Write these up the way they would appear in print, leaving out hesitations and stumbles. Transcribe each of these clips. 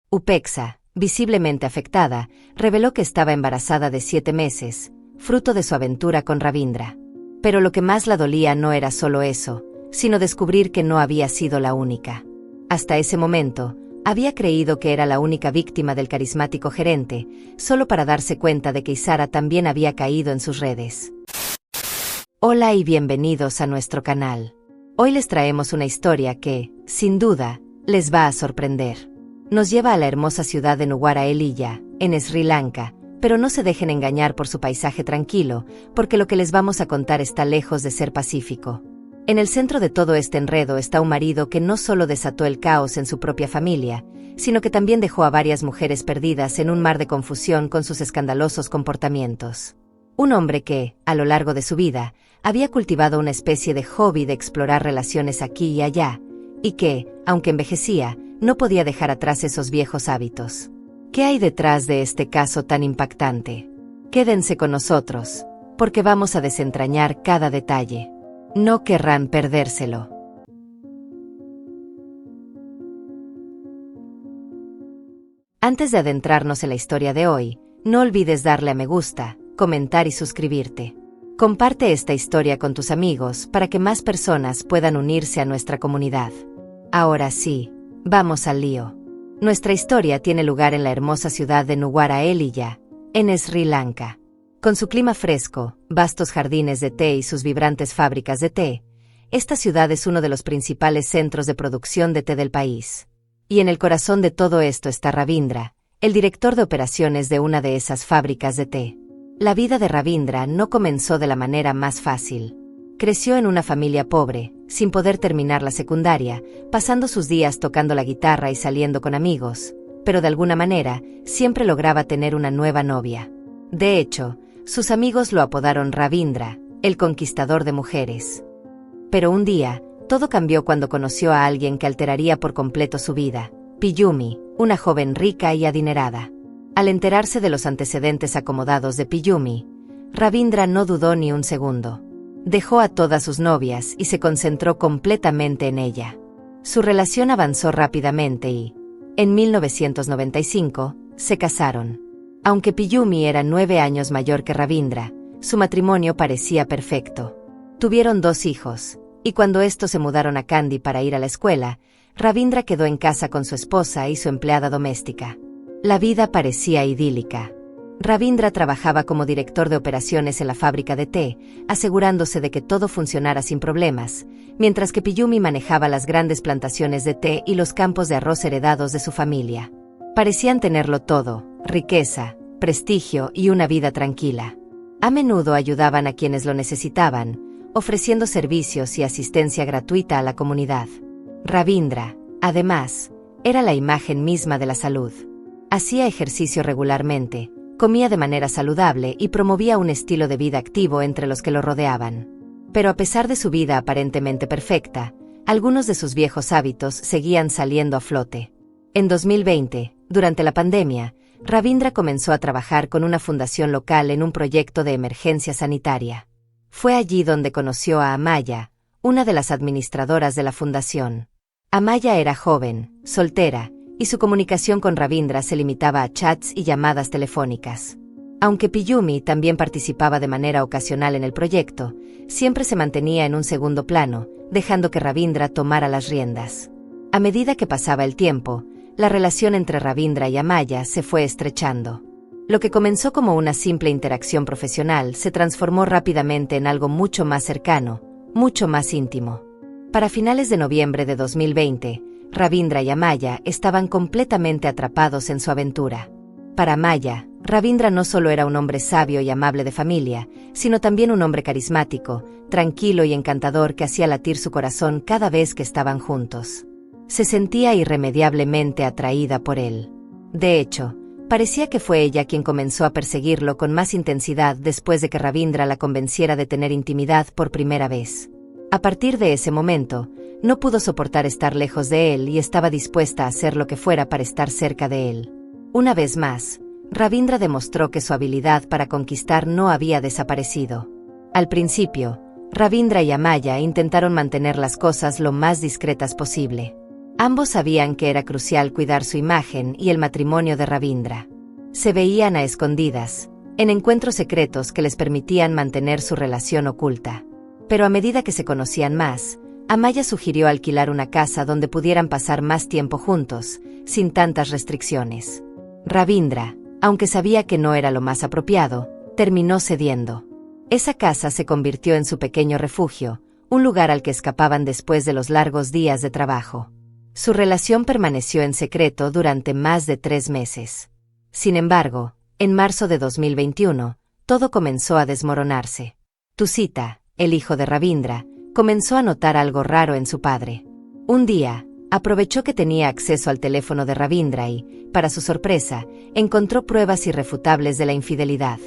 Upexa, visiblemente afectada, reveló que estaba embarazada de 7 meses, fruto de su aventura con Ravindra. Pero lo que más la dolía no era solo eso, sino descubrir que no había sido la única. Hasta ese momento, había creído que era la única víctima del carismático gerente, solo para darse cuenta de que Isara también había caído en sus redes. Hola y bienvenidos a nuestro canal. Hoy les traemos una historia que, sin duda, les va a sorprender. Nos lleva a la hermosa ciudad de Nuwara Eliya, en Sri Lanka, pero no se dejen engañar por su paisaje tranquilo, porque lo que les vamos a contar está lejos de ser pacífico. En el centro de todo este enredo está un marido que no solo desató el caos en su propia familia, sino que también dejó a varias mujeres perdidas en un mar de confusión con sus escandalosos comportamientos. Un hombre que, a lo largo de su vida, había cultivado una especie de hobby de explorar relaciones aquí y allá, y que, aunque envejecía, no podía dejar atrás esos viejos hábitos. ¿Qué hay detrás de este caso tan impactante? Quédense con nosotros, porque vamos a desentrañar cada detalle. No querrán perdérselo. Antes de adentrarnos en la historia de hoy, no olvides darle a me gusta, comentar y suscribirte. Comparte esta historia con tus amigos para que más personas puedan unirse a nuestra comunidad. Ahora sí, vamos al lío. Nuestra historia tiene lugar en la hermosa ciudad de Nuwara Eliya, en Sri Lanka. Con su clima fresco, vastos jardines de té y sus vibrantes fábricas de té, esta ciudad es uno de los principales centros de producción de té del país. Y en el corazón de todo esto está Ravindra, el director de operaciones de una de esas fábricas de té. La vida de Ravindra no comenzó de la manera más fácil. Creció en una familia pobre, sin poder terminar la secundaria, pasando sus días tocando la guitarra y saliendo con amigos, pero de alguna manera, siempre lograba tener una nueva novia. De hecho, sus amigos lo apodaron Ravindra, el conquistador de mujeres. Pero un día, todo cambió cuando conoció a alguien que alteraría por completo su vida, Piyumi, una joven rica y adinerada. Al enterarse de los antecedentes acomodados de Piyumi, Ravindra no dudó ni un segundo. Dejó a todas sus novias y se concentró completamente en ella. Su relación avanzó rápidamente y, en 1995, se casaron. Aunque Piyumi era 9 años mayor que Ravindra, su matrimonio parecía perfecto. Tuvieron 2 hijos, y cuando estos se mudaron a Kandy para ir a la escuela, Ravindra quedó en casa con su esposa y su empleada doméstica. La vida parecía idílica. Ravindra trabajaba como director de operaciones en la fábrica de té, asegurándose de que todo funcionara sin problemas, mientras que Piyumi manejaba las grandes plantaciones de té y los campos de arroz heredados de su familia. Parecían tenerlo todo: riqueza, prestigio y una vida tranquila. A menudo ayudaban a quienes lo necesitaban, ofreciendo servicios y asistencia gratuita a la comunidad. Ravindra, además, era la imagen misma de la salud. Hacía ejercicio regularmente, comía de manera saludable y promovía un estilo de vida activo entre los que lo rodeaban. Pero a pesar de su vida aparentemente perfecta, algunos de sus viejos hábitos seguían saliendo a flote. En 2020, durante la pandemia, Ravindra comenzó a trabajar con una fundación local en un proyecto de emergencia sanitaria. Fue allí donde conoció a Amaya, una de las administradoras de la fundación. Amaya era joven, soltera, y su comunicación con Ravindra se limitaba a chats y llamadas telefónicas. Aunque Piyumi también participaba de manera ocasional en el proyecto, siempre se mantenía en un segundo plano, dejando que Ravindra tomara las riendas. A medida que pasaba el tiempo, la relación entre Ravindra y Amaya se fue estrechando. Lo que comenzó como una simple interacción profesional se transformó rápidamente en algo mucho más cercano, mucho más íntimo. Para finales de noviembre de 2020, Ravindra y Amaya estaban completamente atrapados en su aventura. Para Amaya, Ravindra no solo era un hombre sabio y amable de familia, sino también un hombre carismático, tranquilo y encantador que hacía latir su corazón cada vez que estaban juntos. Se sentía irremediablemente atraída por él. De hecho, parecía que fue ella quien comenzó a perseguirlo con más intensidad después de que Ravindra la convenciera de tener intimidad por primera vez. A partir de ese momento, no pudo soportar estar lejos de él y estaba dispuesta a hacer lo que fuera para estar cerca de él. Una vez más, Ravindra demostró que su habilidad para conquistar no había desaparecido. Al principio, Ravindra y Amaya intentaron mantener las cosas lo más discretas posible. Ambos sabían que era crucial cuidar su imagen y el matrimonio de Ravindra. Se veían a escondidas, en encuentros secretos que les permitían mantener su relación oculta. Pero a medida que se conocían más, Amaya sugirió alquilar una casa donde pudieran pasar más tiempo juntos, sin tantas restricciones. Ravindra, aunque sabía que no era lo más apropiado, terminó cediendo. Esa casa se convirtió en su pequeño refugio, un lugar al que escapaban después de los largos días de trabajo. Su relación permaneció en secreto durante más de 3 meses. Sin embargo, en marzo de 2021, todo comenzó a desmoronarse. Tusita, el hijo de Ravindra, comenzó a notar algo raro en su padre. Un día, aprovechó que tenía acceso al teléfono de Ravindra y, para su sorpresa, encontró pruebas irrefutables de la infidelidad.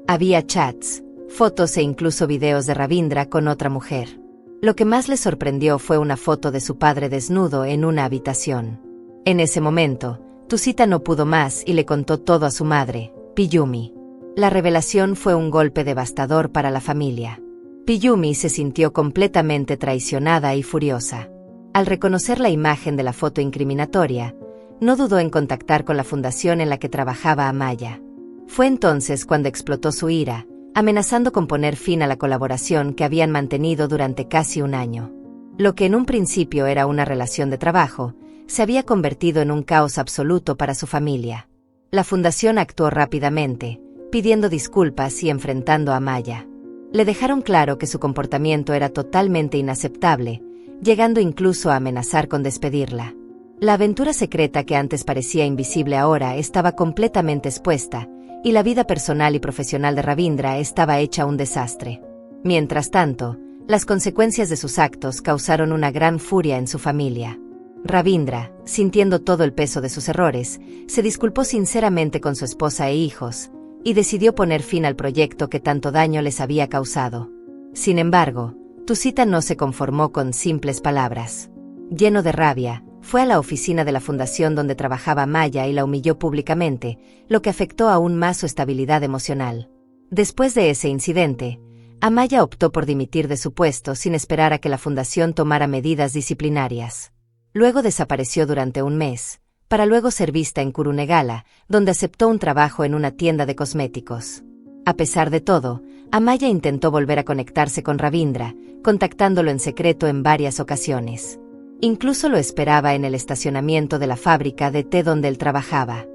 Había chats, fotos e incluso videos de Ravindra con otra mujer. Lo que más le sorprendió fue una foto de su padre desnudo en una habitación. En ese momento, Tusita no pudo más y le contó todo a su madre, Piyumi. La revelación fue un golpe devastador para la familia. Piyumi se sintió completamente traicionada y furiosa. Al reconocer la imagen de la foto incriminatoria, no dudó en contactar con la fundación en la que trabajaba Amaya. Fue entonces cuando explotó su ira, amenazando con poner fin a la colaboración que habían mantenido durante casi un año. Lo que en un principio era una relación de trabajo, se había convertido en un caos absoluto para su familia. La fundación actuó rápidamente, pidiendo disculpas y enfrentando a Amaya. Le dejaron claro que su comportamiento era totalmente inaceptable, llegando incluso a amenazar con despedirla. La aventura secreta que antes parecía invisible ahora estaba completamente expuesta, y la vida personal y profesional de Ravindra estaba hecha un desastre. Mientras tanto, las consecuencias de sus actos causaron una gran furia en su familia. Ravindra, sintiendo todo el peso de sus errores, se disculpó sinceramente con su esposa e hijos, y decidió poner fin al proyecto que tanto daño les había causado. Sin embargo, Tusita no se conformó con simples palabras. Lleno de rabia, fue a la oficina de la fundación donde trabajaba Amaya y la humilló públicamente, lo que afectó aún más su estabilidad emocional. Después de ese incidente, Amaya optó por dimitir de su puesto sin esperar a que la fundación tomara medidas disciplinarias. Luego desapareció durante un mes, para luego ser vista en Kurunegala, donde aceptó un trabajo en una tienda de cosméticos. A pesar de todo, Amaya intentó volver a conectarse con Ravindra, contactándolo en secreto en varias ocasiones. Incluso lo esperaba en el estacionamiento de la fábrica de té donde él trabajaba.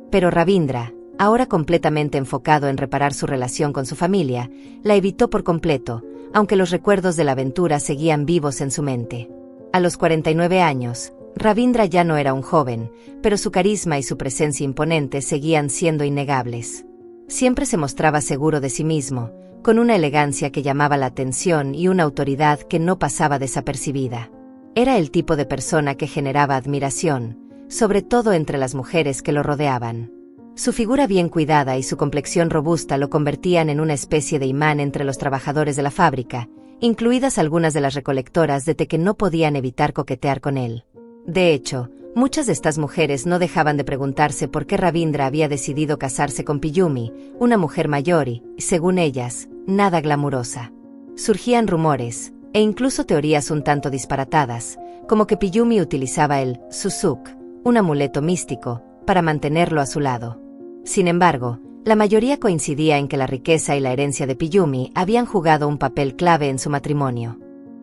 Pero Ravindra, ahora completamente enfocado en reparar su relación con su familia, la evitó por completo, aunque los recuerdos de la aventura seguían vivos en su mente. A los 49 años, Ravindra ya no era un joven, pero su carisma y su presencia imponente seguían siendo innegables. Siempre se mostraba seguro de sí mismo, con una elegancia que llamaba la atención y una autoridad que no pasaba desapercibida. Era el tipo de persona que generaba admiración, sobre todo entre las mujeres que lo rodeaban. Su figura bien cuidada y su complexión robusta lo convertían en una especie de imán entre los trabajadores de la fábrica, incluidas algunas de las recolectoras de té que no podían evitar coquetear con él. De hecho, muchas de estas mujeres no dejaban de preguntarse por qué Ravindra había decidido casarse con Piyumi, una mujer mayor y, según ellas, nada glamurosa. Surgían rumores, e incluso teorías un tanto disparatadas, como que Piyumi utilizaba el susuk, un amuleto místico, para mantenerlo a su lado. Sin embargo, la mayoría coincidía en que la riqueza y la herencia de Piyumi habían jugado un papel clave en su matrimonio.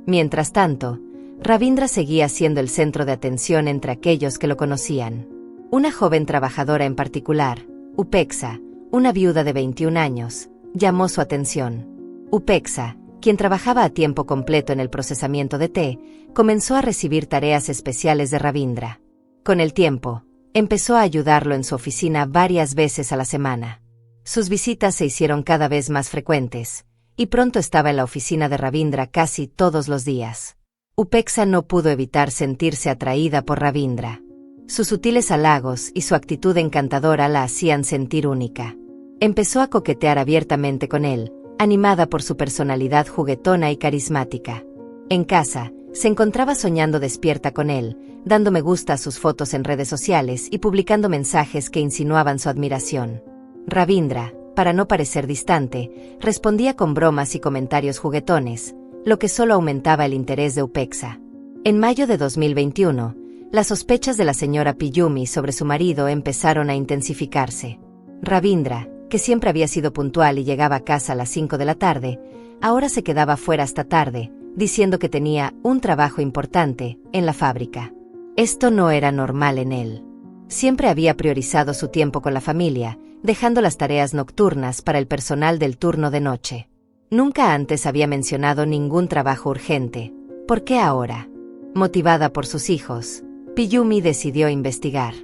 Mientras tanto, Ravindra seguía siendo el centro de atención entre aquellos que lo conocían. Una joven trabajadora en particular, Upexa, una viuda de 21 años, llamó su atención. Upexa, quien trabajaba a tiempo completo en el procesamiento de té, comenzó a recibir tareas especiales de Ravindra. Con el tiempo, empezó a ayudarlo en su oficina varias veces a la semana. Sus visitas se hicieron cada vez más frecuentes, y pronto estaba en la oficina de Ravindra casi todos los días. Upexa no pudo evitar sentirse atraída por Ravindra. Sus sutiles halagos y su actitud encantadora la hacían sentir única. Empezó a coquetear abiertamente con él, animada por su personalidad juguetona y carismática. En casa, se encontraba soñando despierta con él, dando me gusta a sus fotos en redes sociales y publicando mensajes que insinuaban su admiración. Ravindra, para no parecer distante, respondía con bromas y comentarios juguetones, lo que solo aumentaba el interés de Upexa. En mayo de 2021, las sospechas de la señora Piyumi sobre su marido empezaron a intensificarse. Ravindra, que siempre había sido puntual y llegaba a casa a las 5 de la tarde, ahora se quedaba fuera hasta tarde, diciendo que tenía un trabajo importante en la fábrica. Esto no era normal en él. Siempre había priorizado su tiempo con la familia, dejando las tareas nocturnas para el personal del turno de noche. Nunca antes había mencionado ningún trabajo urgente. ¿Por qué ahora? Motivada por sus hijos, Piyumi decidió investigar.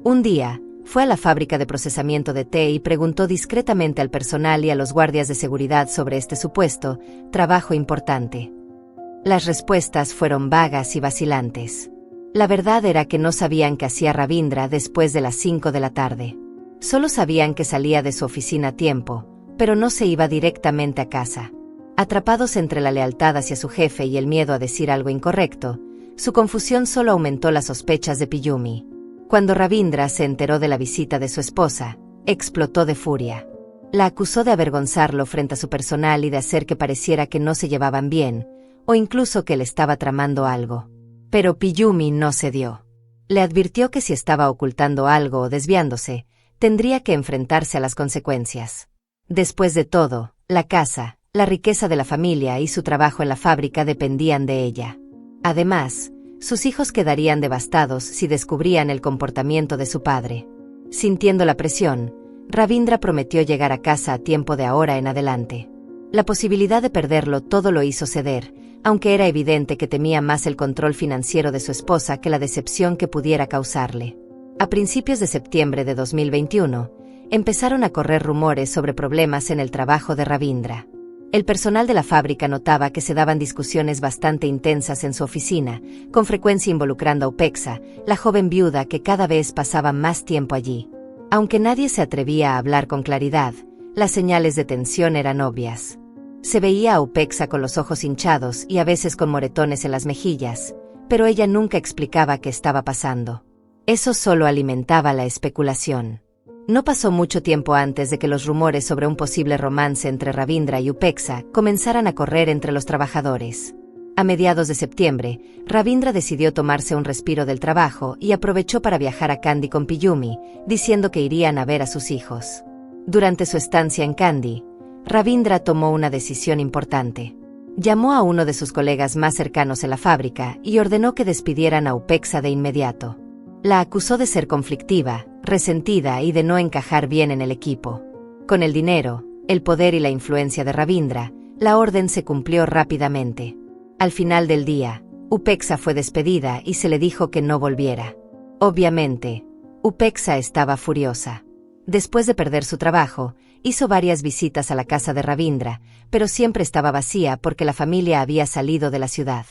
Un día, fue a la fábrica de procesamiento de té y preguntó discretamente al personal y a los guardias de seguridad sobre este supuesto trabajo importante. Las respuestas fueron vagas y vacilantes. La verdad era que no sabían qué hacía Ravindra después de las 5 de la tarde. Solo sabían que salía de su oficina a tiempo, pero no se iba directamente a casa. Atrapados entre la lealtad hacia su jefe y el miedo a decir algo incorrecto, su confusión solo aumentó las sospechas de Piyumi. Cuando Ravindra se enteró de la visita de su esposa, explotó de furia. La acusó de avergonzarlo frente a su personal y de hacer que pareciera que no se llevaban bien, o incluso que él estaba tramando algo. Pero Piyumi no cedió. Le advirtió que si estaba ocultando algo o desviándose, tendría que enfrentarse a las consecuencias. Después de todo, la casa, la riqueza de la familia y su trabajo en la fábrica dependían de ella. Además, sus hijos quedarían devastados si descubrían el comportamiento de su padre. Sintiendo la presión, Ravindra prometió llegar a casa a tiempo de ahora en adelante. La posibilidad de perderlo todo lo hizo ceder, aunque era evidente que temía más el control financiero de su esposa que la decepción que pudiera causarle. A principios de septiembre de 2021, empezaron a correr rumores sobre problemas en el trabajo de Ravindra. El personal de la fábrica notaba que se daban discusiones bastante intensas en su oficina, con frecuencia involucrando a Upexa, la joven viuda que cada vez pasaba más tiempo allí. Aunque nadie se atrevía a hablar con claridad, las señales de tensión eran obvias. Se veía a Upexa con los ojos hinchados y a veces con moretones en las mejillas, pero ella nunca explicaba qué estaba pasando. Eso solo alimentaba la especulación. No pasó mucho tiempo antes de que los rumores sobre un posible romance entre Ravindra y Upexa comenzaran a correr entre los trabajadores. A mediados de septiembre, Ravindra decidió tomarse un respiro del trabajo y aprovechó para viajar a Kandy con Piyumi, diciendo que irían a ver a sus hijos. Durante su estancia en Kandy, Ravindra tomó una decisión importante. Llamó a uno de sus colegas más cercanos en la fábrica y ordenó que despidieran a Upexa de inmediato. La acusó de ser conflictiva, resentida y de no encajar bien en el equipo. Con el dinero, el poder y la influencia de Ravindra, la orden se cumplió rápidamente. Al final del día, Upexa fue despedida y se le dijo que no volviera. Obviamente, Upexa estaba furiosa. Después de perder su trabajo, hizo varias visitas a la casa de Ravindra, pero siempre estaba vacía porque la familia había salido de la ciudad.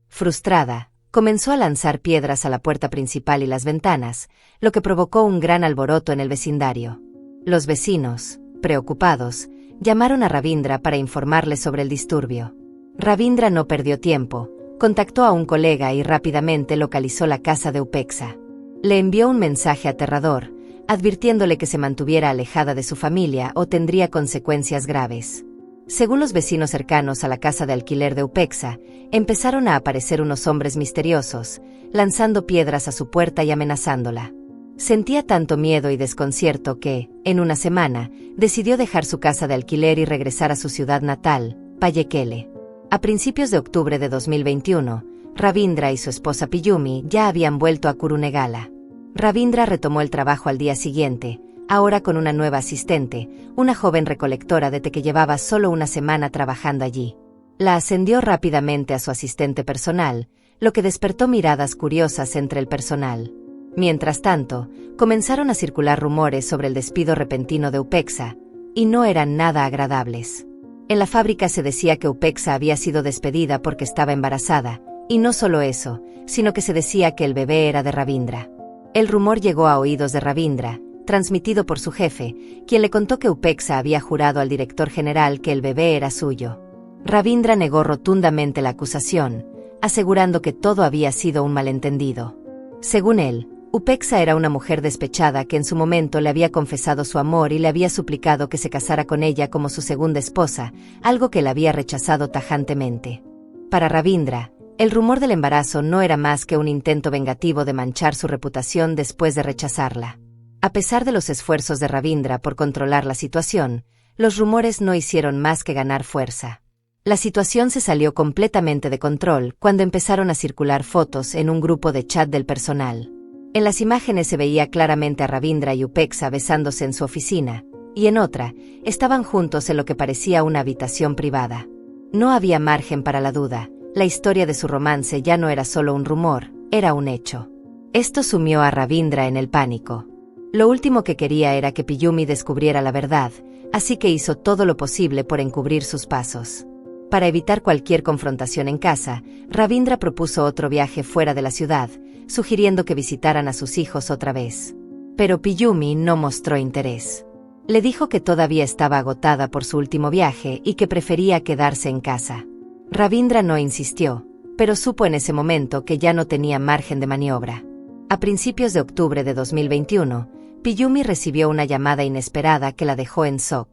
Frustrada, comenzó a lanzar piedras a la puerta principal y las ventanas, lo que provocó un gran alboroto en el vecindario. Los vecinos, preocupados, llamaron a Ravindra para informarle sobre el disturbio. Ravindra no perdió tiempo, contactó a un colega y rápidamente localizó la casa de Upexa. Le envió un mensaje aterrador, advirtiéndole que se mantuviera alejada de su familia o tendría consecuencias graves. Según los vecinos cercanos a la casa de alquiler de Upexa, empezaron a aparecer unos hombres misteriosos, lanzando piedras a su puerta y amenazándola. Sentía tanto miedo y desconcierto que, en una semana, decidió dejar su casa de alquiler y regresar a su ciudad natal, Pallekele. A principios de octubre de 2021, Ravindra y su esposa Piyumi ya habían vuelto a Kurunegala. Ravindra retomó el trabajo al día siguiente, ahora con una nueva asistente, una joven recolectora de té que llevaba solo una semana trabajando allí. La ascendió rápidamente a su asistente personal, lo que despertó miradas curiosas entre el personal. Mientras tanto, comenzaron a circular rumores sobre el despido repentino de Upexa, y no eran nada agradables. En la fábrica se decía que Upexa había sido despedida porque estaba embarazada, y no solo eso, sino que se decía que el bebé era de Ravindra. El rumor llegó a oídos de Ravindra, transmitido por su jefe, quien le contó que Upexa había jurado al director general que el bebé era suyo. Ravindra negó rotundamente la acusación, asegurando que todo había sido un malentendido. Según él, Upexa era una mujer despechada que en su momento le había confesado su amor y le había suplicado que se casara con ella como su segunda esposa, algo que él había rechazado tajantemente. Para Ravindra, El rumor del embarazo no era más que un intento vengativo de manchar su reputación después de rechazarla. A pesar de los esfuerzos de Ravindra por controlar la situación, los rumores no hicieron más que ganar fuerza. La situación se salió completamente de control cuando empezaron a circular fotos en un grupo de chat del personal. En las imágenes se veía claramente a Ravindra y Upexa besándose en su oficina, y en otra, estaban juntos en lo que parecía una habitación privada. No había margen para la duda, la historia de su romance ya no era solo un rumor, era un hecho. Esto sumió a Ravindra en el pánico. Lo último que quería era que Piyumi descubriera la verdad, así que hizo todo lo posible por encubrir sus pasos. Para evitar cualquier confrontación en casa, Ravindra propuso otro viaje fuera de la ciudad, sugiriendo que visitaran a sus hijos otra vez. Pero Piyumi no mostró interés. Le dijo que todavía estaba agotada por su último viaje y que prefería quedarse en casa. Ravindra no insistió, pero supo en ese momento que ya no tenía margen de maniobra. A principios de octubre de 2021, Piyumi recibió una llamada inesperada que la dejó en shock.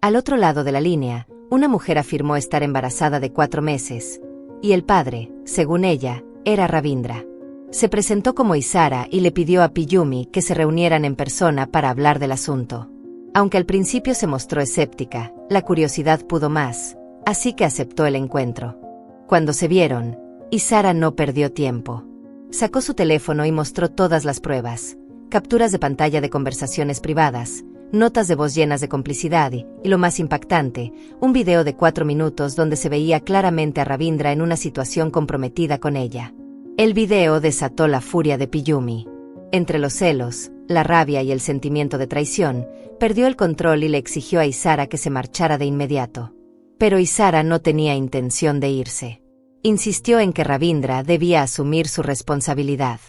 Al otro lado de la línea, una mujer afirmó estar embarazada de 4 meses, y el padre, según ella, era Ravindra. Se presentó como Isara y le pidió a Piyumi que se reunieran en persona para hablar del asunto. Aunque al principio se mostró escéptica, la curiosidad pudo más, así que aceptó el encuentro. Cuando se vieron, Isara no perdió tiempo. Sacó su teléfono y mostró todas las pruebas, capturas de pantalla de conversaciones privadas, notas de voz llenas de complicidad y lo más impactante, un video de 4 minutos donde se veía claramente a Ravindra en una situación comprometida con ella. El video desató la furia de Piyumi. Entre los celos, la rabia y el sentimiento de traición, perdió el control y le exigió a Isara que se marchara de inmediato. Pero Isara no tenía intención de irse. Insistió en que Ravindra debía asumir su responsabilidad.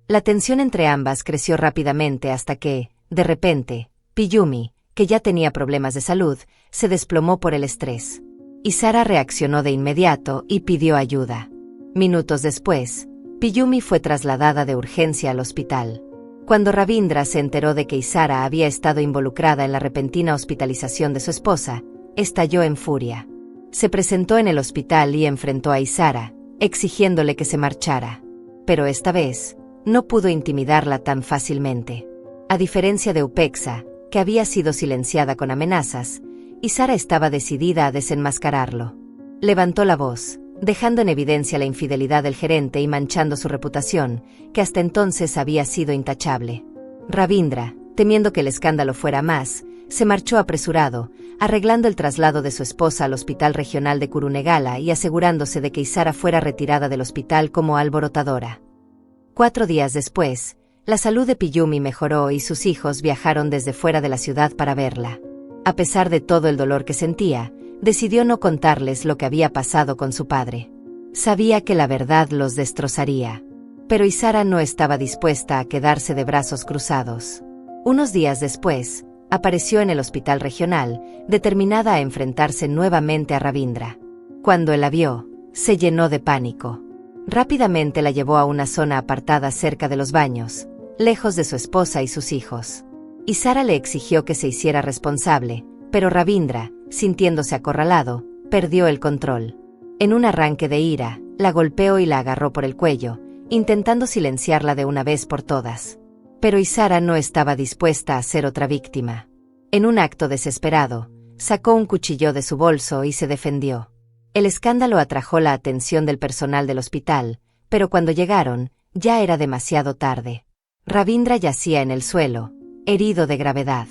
La tensión entre ambas creció rápidamente hasta que, de repente, Piyumi, que ya tenía problemas de salud, se desplomó por el estrés. Isara reaccionó de inmediato y pidió ayuda. Minutos después, Piyumi fue trasladada de urgencia al hospital. Cuando Ravindra se enteró de que Isara había estado involucrada en la repentina hospitalización de su esposa, estalló en furia. Se presentó en el hospital y enfrentó a Isara, exigiéndole que se marchara. Pero esta vez, no pudo intimidarla tan fácilmente. A diferencia de Upexa, que había sido silenciada con amenazas, Isara estaba decidida a desenmascararlo. Levantó la voz, dejando en evidencia la infidelidad del gerente y manchando su reputación, que hasta entonces había sido intachable. Ravindra, temiendo que el escándalo fuera más, se marchó apresurado, arreglando el traslado de su esposa al Hospital Regional de Kurunegala y asegurándose de que Isara fuera retirada del hospital como alborotadora. 4 días después, la salud de Piyumi mejoró y sus hijos viajaron desde fuera de la ciudad para verla. A pesar de todo el dolor que sentía, decidió no contarles lo que había pasado con su padre. Sabía que la verdad los destrozaría. Pero Isara no estaba dispuesta a quedarse de brazos cruzados. Unos días después, apareció en el hospital regional, determinada a enfrentarse nuevamente a Ravindra. Cuando él la vio, se llenó de pánico. Rápidamente la llevó a una zona apartada cerca de los baños, lejos de su esposa y sus hijos. Isara le exigió que se hiciera responsable, pero Ravindra, sintiéndose acorralado, perdió el control. En un arranque de ira, la golpeó y la agarró por el cuello, intentando silenciarla de una vez por todas. Pero Isara no estaba dispuesta a ser otra víctima. En un acto desesperado, sacó un cuchillo de su bolso y se defendió. El escándalo atrajo la atención del personal del hospital, pero cuando llegaron, ya era demasiado tarde. Ravindra yacía en el suelo, herido de gravedad.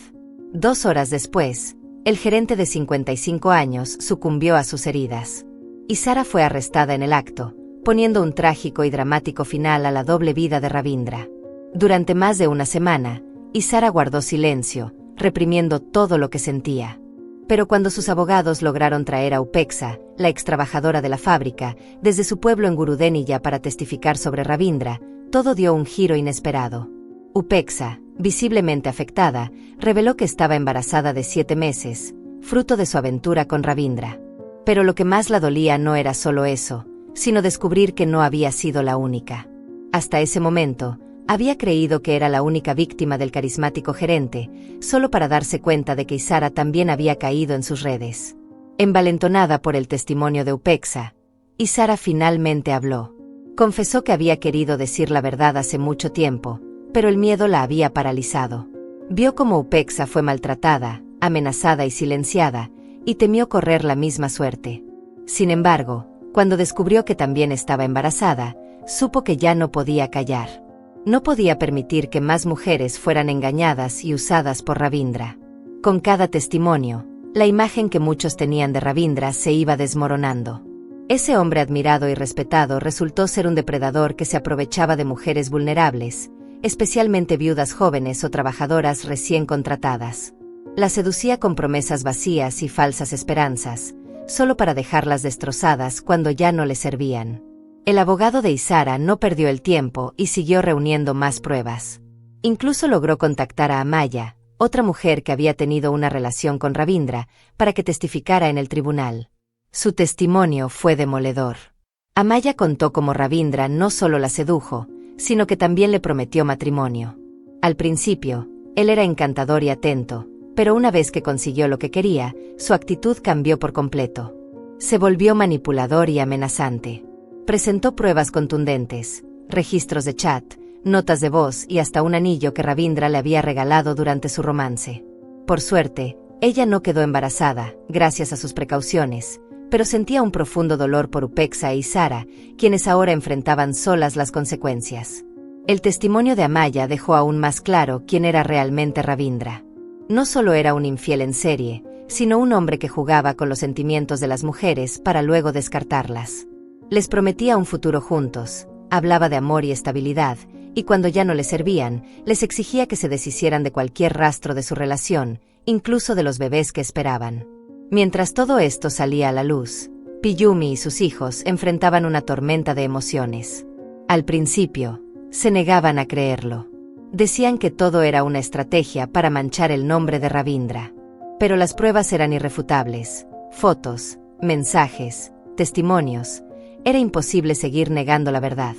2 horas después, el gerente de 55 años sucumbió a sus heridas. Isara fue arrestada en el acto, poniendo un trágico y dramático final a la doble vida de Ravindra. Durante más de una semana, Isara guardó silencio, reprimiendo todo lo que sentía. Pero cuando sus abogados lograron traer a Upexa, la extrabajadora de la fábrica, desde su pueblo en Gurudenilla para testificar sobre Ravindra, todo dio un giro inesperado. Upexa, visiblemente afectada, reveló que estaba embarazada de 7 meses, fruto de su aventura con Ravindra. Pero lo que más la dolía no era solo eso, sino descubrir que no había sido la única. Hasta ese momento, había creído que era la única víctima del carismático gerente, solo para darse cuenta de que Isara también había caído en sus redes. Envalentonada por el testimonio de Upexa, y Sara finalmente habló. Confesó que había querido decir la verdad hace mucho tiempo, pero el miedo la había paralizado. Vio cómo Upexa fue maltratada, amenazada y silenciada, y temió correr la misma suerte. Sin embargo, cuando descubrió que también estaba embarazada, supo que ya no podía callar. No podía permitir que más mujeres fueran engañadas y usadas por Ravindra. Con cada testimonio, la imagen que muchos tenían de Ravindra se iba desmoronando. Ese hombre admirado y respetado resultó ser un depredador que se aprovechaba de mujeres vulnerables, especialmente viudas jóvenes o trabajadoras recién contratadas. Las seducía con promesas vacías y falsas esperanzas, solo para dejarlas destrozadas cuando ya no le servían. El abogado de Isara no perdió el tiempo y siguió reuniendo más pruebas. Incluso logró contactar a Amaya, otra mujer que había tenido una relación con Ravindra, para que testificara en el tribunal. Su testimonio fue demoledor. Amaya contó cómo Ravindra no solo la sedujo, sino que también le prometió matrimonio. Al principio, él era encantador y atento, pero una vez que consiguió lo que quería, su actitud cambió por completo. Se volvió manipulador y amenazante. Presentó pruebas contundentes, registros de chat, notas de voz y hasta un anillo que Ravindra le había regalado durante su romance. Por suerte, ella no quedó embarazada, gracias a sus precauciones, pero sentía un profundo dolor por Upexa e Isara, quienes ahora enfrentaban solas las consecuencias. El testimonio de Amaya dejó aún más claro quién era realmente Ravindra. No solo era un infiel en serie, sino un hombre que jugaba con los sentimientos de las mujeres para luego descartarlas. Les prometía un futuro juntos, hablaba de amor y estabilidad, y cuando ya no les servían, les exigía que se deshicieran de cualquier rastro de su relación, incluso de los bebés que esperaban. Mientras todo esto salía a la luz, Piyumi y sus hijos enfrentaban una tormenta de emociones. Al principio, se negaban a creerlo. Decían que todo era una estrategia para manchar el nombre de Ravindra. Pero las pruebas eran irrefutables: fotos, mensajes, testimonios. Era imposible seguir negando la verdad.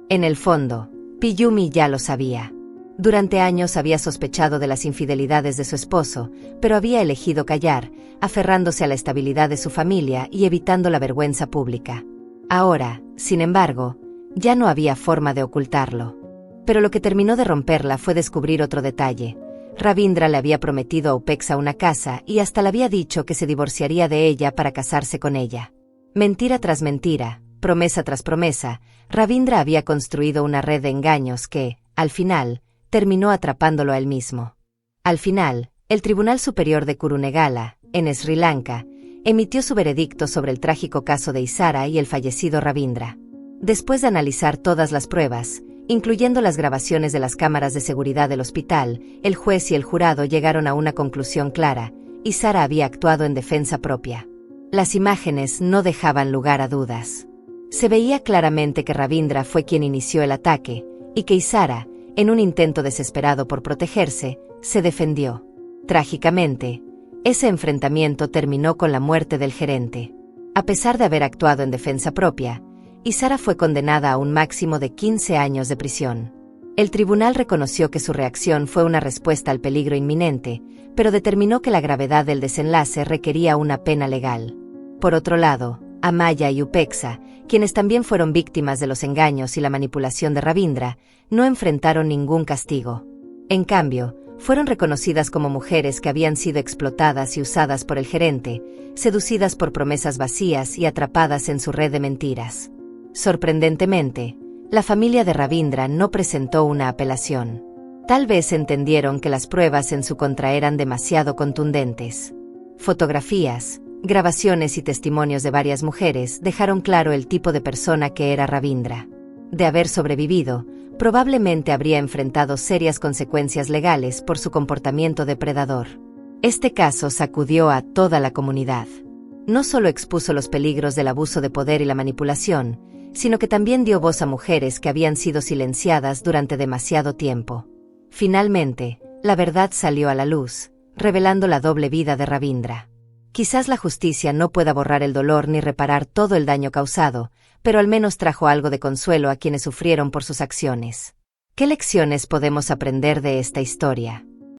En el fondo, Piyumi ya lo sabía. Durante años había sospechado de las infidelidades de su esposo, pero había elegido callar, aferrándose a la estabilidad de su familia y evitando la vergüenza pública. Ahora, sin embargo, ya no había forma de ocultarlo. Pero lo que terminó de romperla fue descubrir otro detalle. Ravindra le había prometido a Upexa una casa y hasta le había dicho que se divorciaría de ella para casarse con ella. Mentira tras mentira, promesa tras promesa, Ravindra había construido una red de engaños que, al final, terminó atrapándolo a él mismo. Al final, el Tribunal Superior de Kurunegala, en Sri Lanka, emitió su veredicto sobre el trágico caso de Isara y el fallecido Ravindra. Después de analizar todas las pruebas, incluyendo las grabaciones de las cámaras de seguridad del hospital, el juez y el jurado llegaron a una conclusión clara: Isara había actuado en defensa propia. Las imágenes no dejaban lugar a dudas. Se veía claramente que Ravindra fue quien inició el ataque, y que Isara, en un intento desesperado por protegerse, se defendió. Trágicamente, ese enfrentamiento terminó con la muerte del gerente. A pesar de haber actuado en defensa propia, Isara fue condenada a un máximo de 15 años de prisión. El tribunal reconoció que su reacción fue una respuesta al peligro inminente, pero determinó que la gravedad del desenlace requería una pena legal. Por otro lado, Amaya y Upexa, quienes también fueron víctimas de los engaños y la manipulación de Ravindra, no enfrentaron ningún castigo. En cambio, fueron reconocidas como mujeres que habían sido explotadas y usadas por el gerente, seducidas por promesas vacías y atrapadas en su red de mentiras. Sorprendentemente, la familia de Ravindra no presentó una apelación. Tal vez entendieron que las pruebas en su contra eran demasiado contundentes. Fotografías, grabaciones y testimonios de varias mujeres dejaron claro el tipo de persona que era Ravindra. De haber sobrevivido, probablemente habría enfrentado serias consecuencias legales por su comportamiento depredador. Este caso sacudió a toda la comunidad. No solo expuso los peligros del abuso de poder y la manipulación, sino que también dio voz a mujeres que habían sido silenciadas durante demasiado tiempo. Finalmente, la verdad salió a la luz, revelando la doble vida de Ravindra. Quizás la justicia no pueda borrar el dolor ni reparar todo el daño causado, pero al menos trajo algo de consuelo a quienes sufrieron por sus acciones. ¿Qué lecciones podemos aprender de esta historia?